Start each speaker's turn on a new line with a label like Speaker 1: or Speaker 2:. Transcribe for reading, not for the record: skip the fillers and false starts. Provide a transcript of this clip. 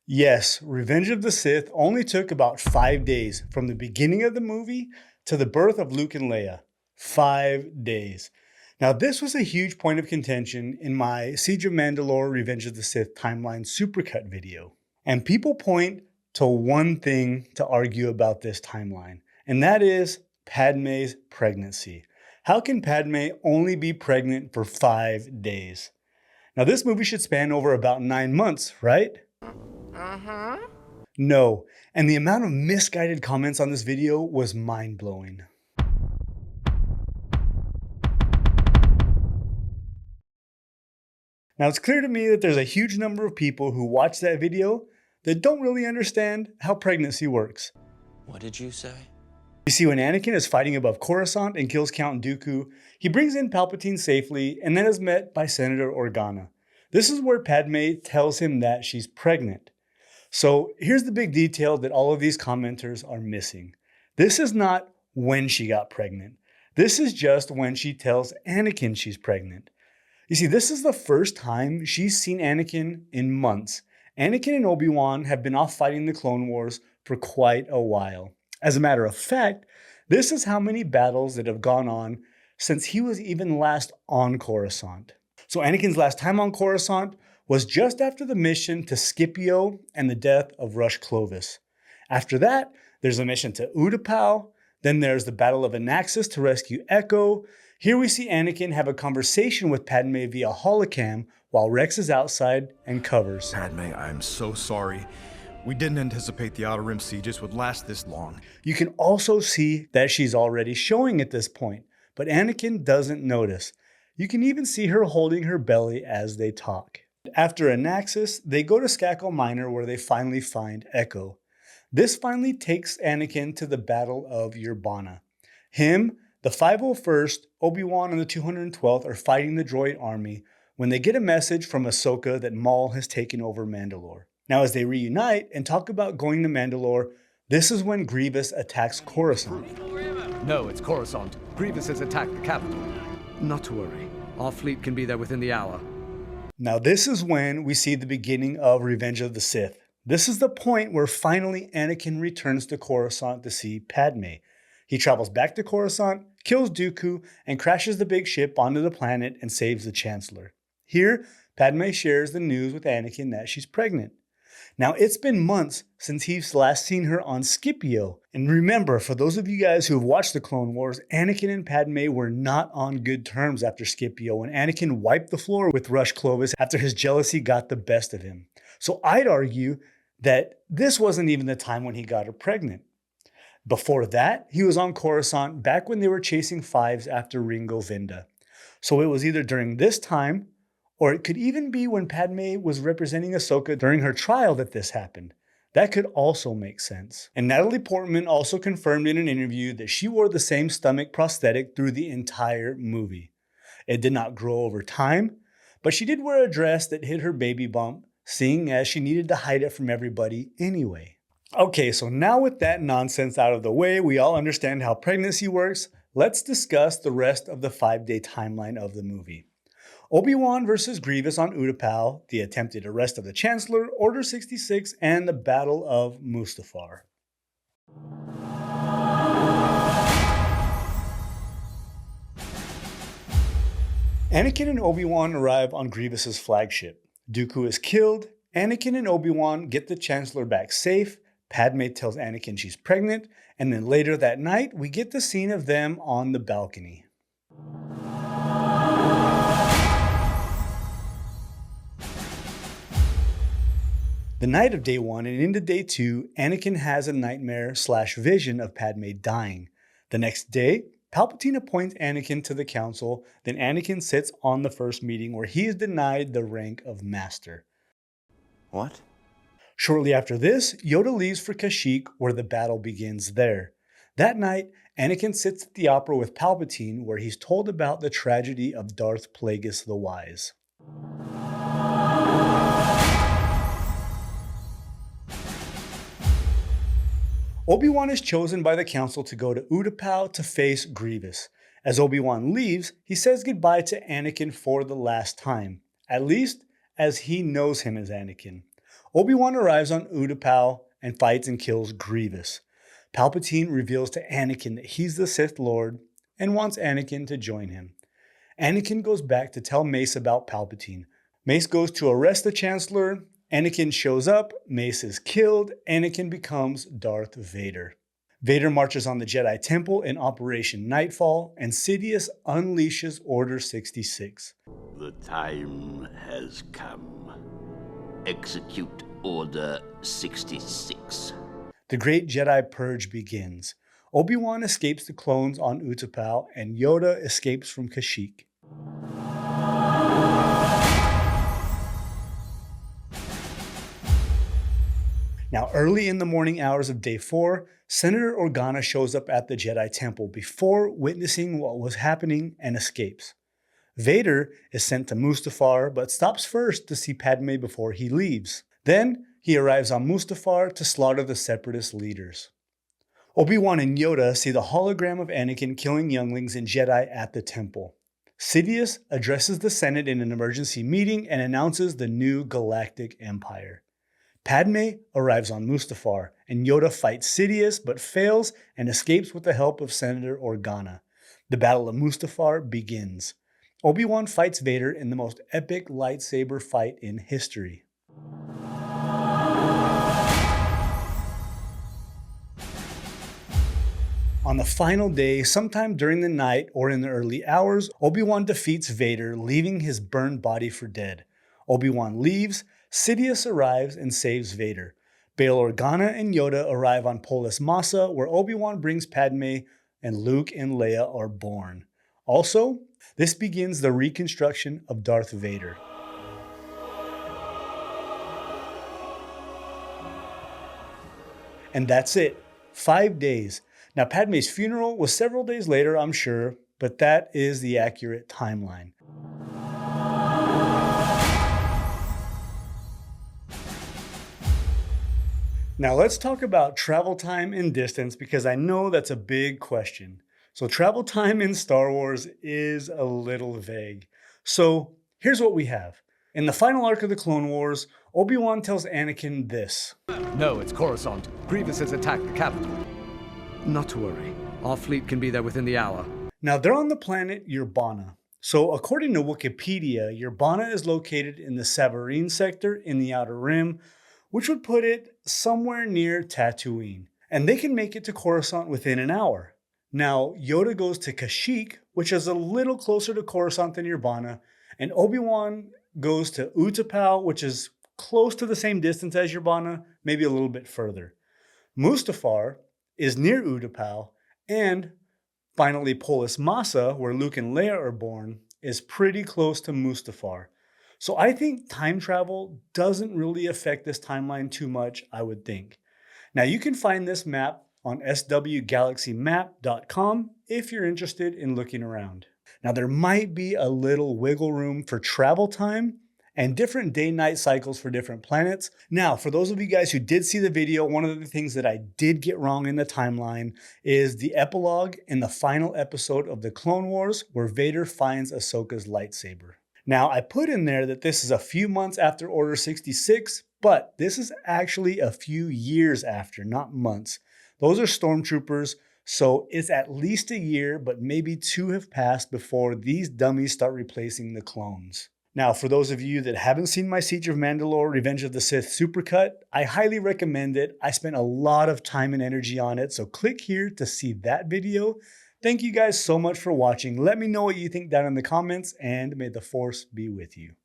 Speaker 1: Yes, Revenge of the Sith only took about 5 days from the beginning of the movie to the birth of Luke and Leia. 5 days. Now, this was a huge point of contention in my Siege of Mandalore Revenge of the Sith timeline supercut video. And people point to one thing to argue about this timeline, and that is Padme's pregnancy. How can Padme only be pregnant for 5 days? Now, this movie should span over about 9 months, right? No, and the amount of misguided comments on this video was mind-blowing. Now, it's clear to me that there's a huge number of people who watch that video that don't really understand how pregnancy works.
Speaker 2: What did you say?
Speaker 1: You see, when Anakin is fighting above Coruscant and kills Count Dooku, he brings in Palpatine safely and then is met by Senator Organa. This is where Padme tells him that she's pregnant. So here's the big detail that all of these commenters are missing. This is not when she got pregnant. This is just when she tells Anakin she's pregnant. You see, this is the first time she's seen Anakin in months. Anakin and Obi-Wan have been off fighting the Clone Wars for quite a while. As a matter of fact, this is how many battles that have gone on since he was even last on Coruscant. So Anakin's last time on Coruscant was just after the mission to Scipio and the death of Rush Clovis. After that, there's a mission to Utapau, then there's the Battle of Anaxis to rescue Echo. Here we see Anakin have a conversation with Padme via holocam while Rex is outside and covers.
Speaker 3: Padme, I'm so sorry. We didn't anticipate the Outer Rim sieges would last this long.
Speaker 1: You can also see that she's already showing at this point, but Anakin doesn't notice. You can even see her holding her belly as they talk. After Anaxis, they go to Skakel Minor where they finally find Echo. This finally takes Anakin to the Battle of Yerbana. Him, the 501st, Obi-Wan, and the 212th are fighting the droid army when they get a message from Ahsoka that Maul has taken over Mandalore. Now, as they reunite and talk about going to Mandalore, this is when Grievous attacks Coruscant.
Speaker 4: No, it's Coruscant. Grievous has attacked the capital. Not to worry. Our fleet can be there within the hour.
Speaker 1: Now, this is when we see the beginning of Revenge of the Sith. This is the point where finally Anakin returns to Coruscant to see Padme. He travels back to Coruscant, kills Dooku, and crashes the big ship onto the planet and saves the Chancellor. Here, Padme shares the news with Anakin that she's pregnant. Now, it's been months since he's last seen her on Scipio. And remember, for those of you guys who have watched the Clone Wars, Anakin and Padme were not on good terms after Scipio when Anakin wiped the floor with Rush Clovis after his jealousy got the best of him. So I'd argue that this wasn't even the time when he got her pregnant. Before that, he was on Coruscant back when they were chasing Fives after Ringo Vinda. So it was either during this time, or it could even be when Padme was representing Ahsoka during her trial that this happened. That could also make sense. And Natalie Portman also confirmed in an interview that she wore the same stomach prosthetic through the entire movie. It did not grow over time, but she did wear a dress that hid her baby bump, seeing as she needed to hide it from everybody anyway. Okay, so now with that nonsense out of the way, we all understand how pregnancy works. Let's discuss the rest of the 5-day timeline of the movie. Obi-Wan versus Grievous on Utapau, the attempted arrest of the Chancellor, Order 66, and the Battle of Mustafar. Anakin and Obi-Wan arrive on Grievous's flagship. Dooku is killed, Anakin and Obi-Wan get the Chancellor back safe, Padme tells Anakin she's pregnant, and then later that night, we get the scene of them on the balcony. The night of day 1 and into day 2, Anakin has a nightmare/vision of Padme dying. The next day, Palpatine appoints Anakin to the council, then Anakin sits on the first meeting where he is denied the rank of Master.
Speaker 2: What?
Speaker 1: Shortly after this, Yoda leaves for Kashyyyk where the battle begins there. That night, Anakin sits at the opera with Palpatine where he's told about the tragedy of Darth Plagueis the Wise. Obi-Wan is chosen by the council to go to Utapau to face Grievous. As Obi-Wan leaves, he says goodbye to Anakin for the last time, at least as he knows him as Anakin. Obi-Wan arrives on Utapau and fights and kills Grievous. Palpatine reveals to Anakin that he's the Sith Lord and wants Anakin to join him. Anakin goes back to tell Mace about Palpatine. Mace goes to arrest the Chancellor. Anakin shows up, Mace is killed, Anakin becomes Darth Vader. Vader marches on the Jedi Temple in Operation Nightfall, and Sidious unleashes Order 66.
Speaker 5: The time has come. Execute Order 66.
Speaker 1: The Great Jedi Purge begins. Obi-Wan escapes the clones on Utapau, and Yoda escapes from Kashyyyk. Now, early in the morning hours of Day 4, Senator Organa shows up at the Jedi Temple before witnessing what was happening and escapes. Vader is sent to Mustafar, but stops first to see Padme before he leaves. Then, he arrives on Mustafar to slaughter the Separatist leaders. Obi-Wan and Yoda see the hologram of Anakin killing younglings and Jedi at the temple. Sidious addresses the Senate in an emergency meeting and announces the new Galactic Empire. Padme arrives on Mustafar, and Yoda fights Sidious but fails and escapes with the help of Senator Organa. The Battle of Mustafar begins. Obi-Wan fights Vader in the most epic lightsaber fight in history. On the final day, sometime during the night or in the early hours, Obi-Wan defeats Vader, leaving his burned body for dead. Obi-Wan leaves, Sidious arrives and saves Vader. Bail Organa and Yoda arrive on Polis Massa, where Obi-Wan brings Padme, and Luke and Leia are born. Also, this begins the reconstruction of Darth Vader. And that's it. 5 days. Now, Padme's funeral was several days later, I'm sure, but that is the accurate timeline. Now, let's talk about travel time and distance, because I know that's a big question. So travel time in Star Wars is a little vague. So here's what we have. In the final arc of the Clone Wars, Obi-Wan tells Anakin this.
Speaker 4: No, it's Coruscant. Grievous has attacked the capital. Not to worry. Our fleet can be there within the hour.
Speaker 1: Now, they're on the planet Urbana. So according to Wikipedia, Urbana is located in the Savareen sector in the Outer Rim, which would put it somewhere near Tatooine. And they can make it to Coruscant within an hour. Now, Yoda goes to Kashyyyk, which is a little closer to Coruscant than Urbana, and Obi-Wan goes to Utapau, which is close to the same distance as Urbana, maybe a little bit further. Mustafar is near Utapau, and finally Polis Massa, where Luke and Leia are born, is pretty close to Mustafar. So I think time travel doesn't really affect this timeline too much, I would think. Now, you can find this map on swgalaxymap.com if you're interested in looking around. Now, there might be a little wiggle room for travel time and different day-night cycles for different planets. Now, for those of you guys who did see the video, one of the things that I did get wrong in the timeline is the epilogue in the final episode of the Clone Wars, where Vader finds Ahsoka's lightsaber. Now, I put in there that this is a few months after Order 66, but this is actually a few years after, not months. Those are stormtroopers, so it's at least a year, but maybe 2 have passed before these dummies start replacing the clones. Now, for those of you that haven't seen my Siege of Mandalore Revenge of the Sith supercut, I highly recommend it. I spent a lot of time and energy on it, so click here to see that video. Thank you guys so much for watching. Let me know what you think down in the comments, and may the Force be with you.